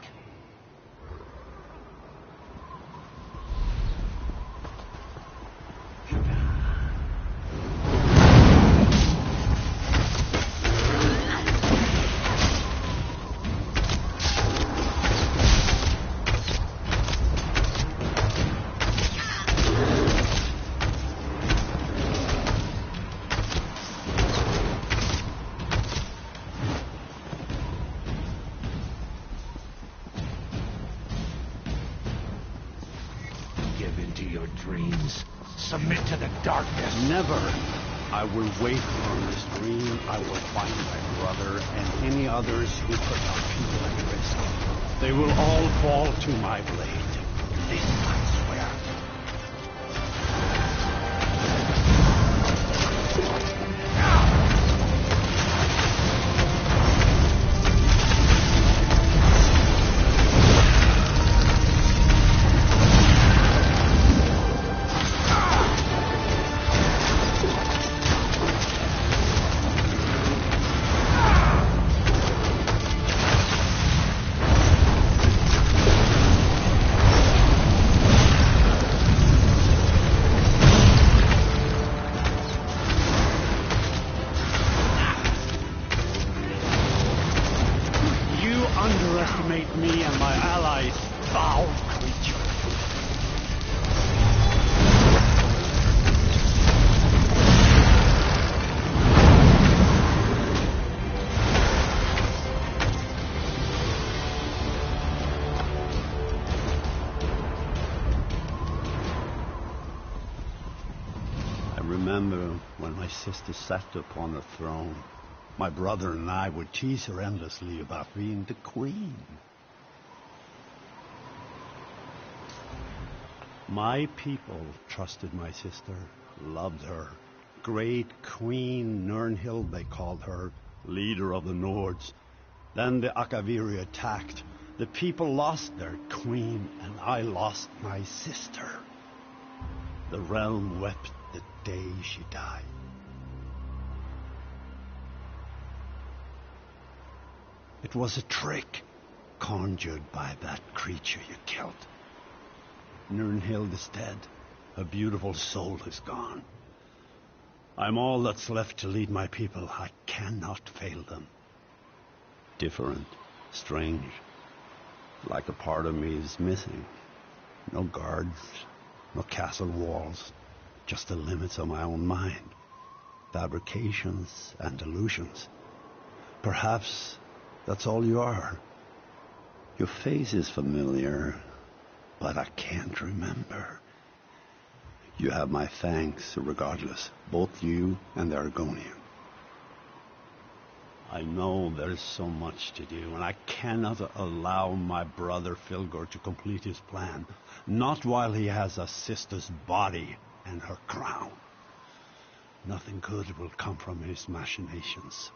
Submit to the darkness. Never. I will wake from this dream. I will find my brother and any others who put our people at risk. They will all fall to my blade. This I swear. Underestimate me and my allies, foul creature. I remember when my sister sat upon the throne. My brother and I would tease her endlessly about being the queen. My people trusted my sister, loved her. Great Queen Nirnhild, they called her, leader of the Nords. Then the Akaviri attacked. The people lost their queen, and I lost my sister. The realm wept the day she died. It was a trick conjured by that creature you killed. Nirnhild is dead. Her beautiful soul is gone. I'm all that's left to lead my people. I cannot fail them. Different, strange, like a part of me is missing. No guards, no castle walls, just the limits of my own mind. Fabrications and illusions. Perhaps that's all you are. Your face is familiar, but I can't remember. You have my thanks regardless, both you and the Argonian. I know there is so much to do, and I cannot allow my brother Filgor to complete his plan, not while he has a sister's body and her crown. Nothing good will come from his machinations.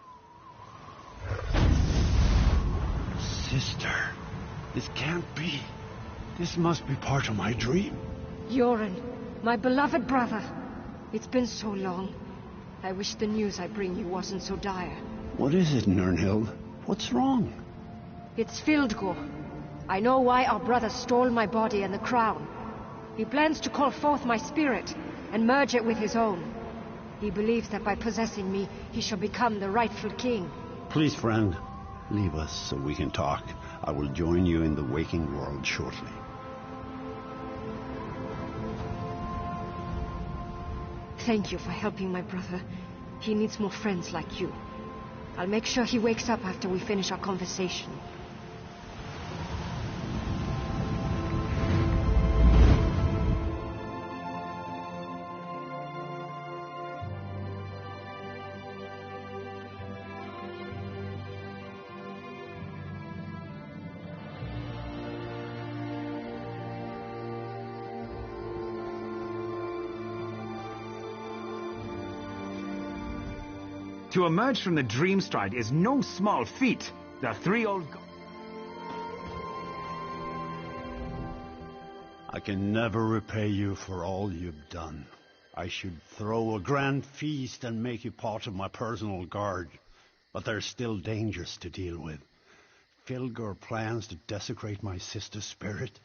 Sister, this can't be. This must be part of my dream. Yoren, my beloved brother. It's been so long. I wish the news I bring you wasn't so dire. What is it, Nirnhild? What's wrong? It's Filgor. I know why our brother stole my body and the crown. He plans to call forth my spirit and merge it with his own. He believes that by possessing me, he shall become the rightful king. Please, friend, leave us so we can talk. I will join you in the waking world shortly. Thank you for helping my brother. He needs more friends like you. I'll make sure he wakes up after we finish our conversation. To emerge from the Dreamstride is no small feat. The three old... I can never repay you for all you've done. I should throw a grand feast and make you part of my personal guard. But there's still dangers to deal with. Filgor plans to desecrate my sister's spirit.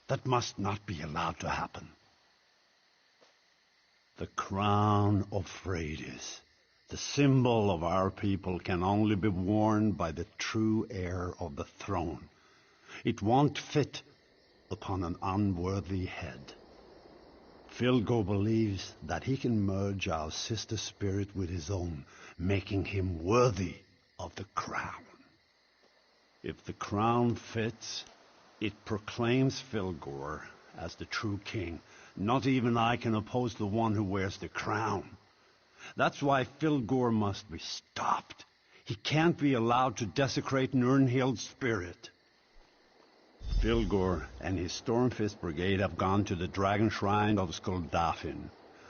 That must not be allowed to happen. The crown of Freydis, the symbol of our people, can only be worn by the true heir of the throne. It won't fit upon an unworthy head. Filgor believes that he can merge our sister's spirit with his own, making him worthy of the crown. If the crown fits, it proclaims Filgor as the true king. Not even I can oppose the one who wears the crown. That's why Filgor must be stopped. He can't be allowed to desecrate Nirnhild's spirit. Filgor and his Stormfist Brigade have gone to the Dragon Shrine of Skuldafn.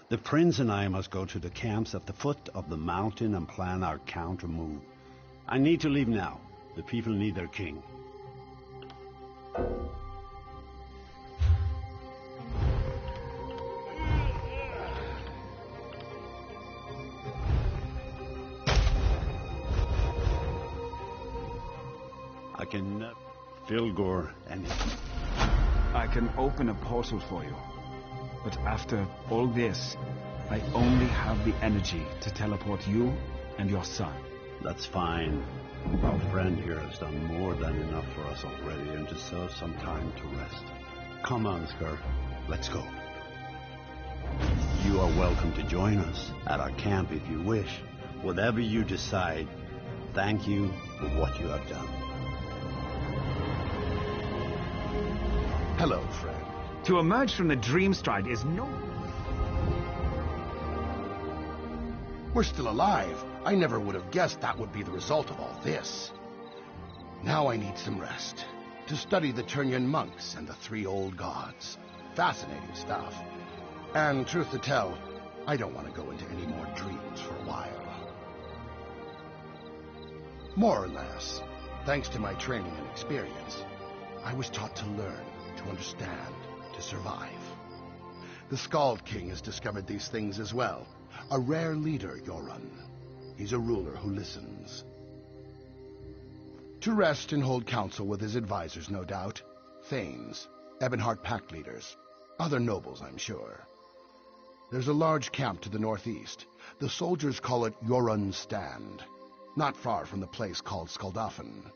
The prince and I must go to the camps at the foot of the mountain and plan our counter move. I need to leave now. The people need their king. I can... Filgor and... I can open a portal for you. But after all this, I only have the energy to teleport you and your son. That's fine. Our friend here has done more than enough for us already and deserves some time to rest. Come on, Skur. Let's go. You are welcome to join us at our camp if you wish. Whatever you decide, thank you for what you have done. Hello, friend. To emerge from the Dreamstride is no... We're still alive. I never would have guessed that would be the result of all this. Now I need some rest. To study the Turnyan monks and the three old gods. Fascinating stuff. And truth to tell, I don't want to go into any more dreams for a while. More or less, thanks to my training and experience, I was taught to learn, to understand, to survive. The Skald King has discovered these things as well. A rare leader, Jorun. He's a ruler who listens. To rest and hold council with his advisors, no doubt. Thanes, Ebonheart pack leaders, other nobles, I'm sure. There's a large camp to the northeast. The soldiers call it Jorun's Stand, not far from the place called Skuldafn.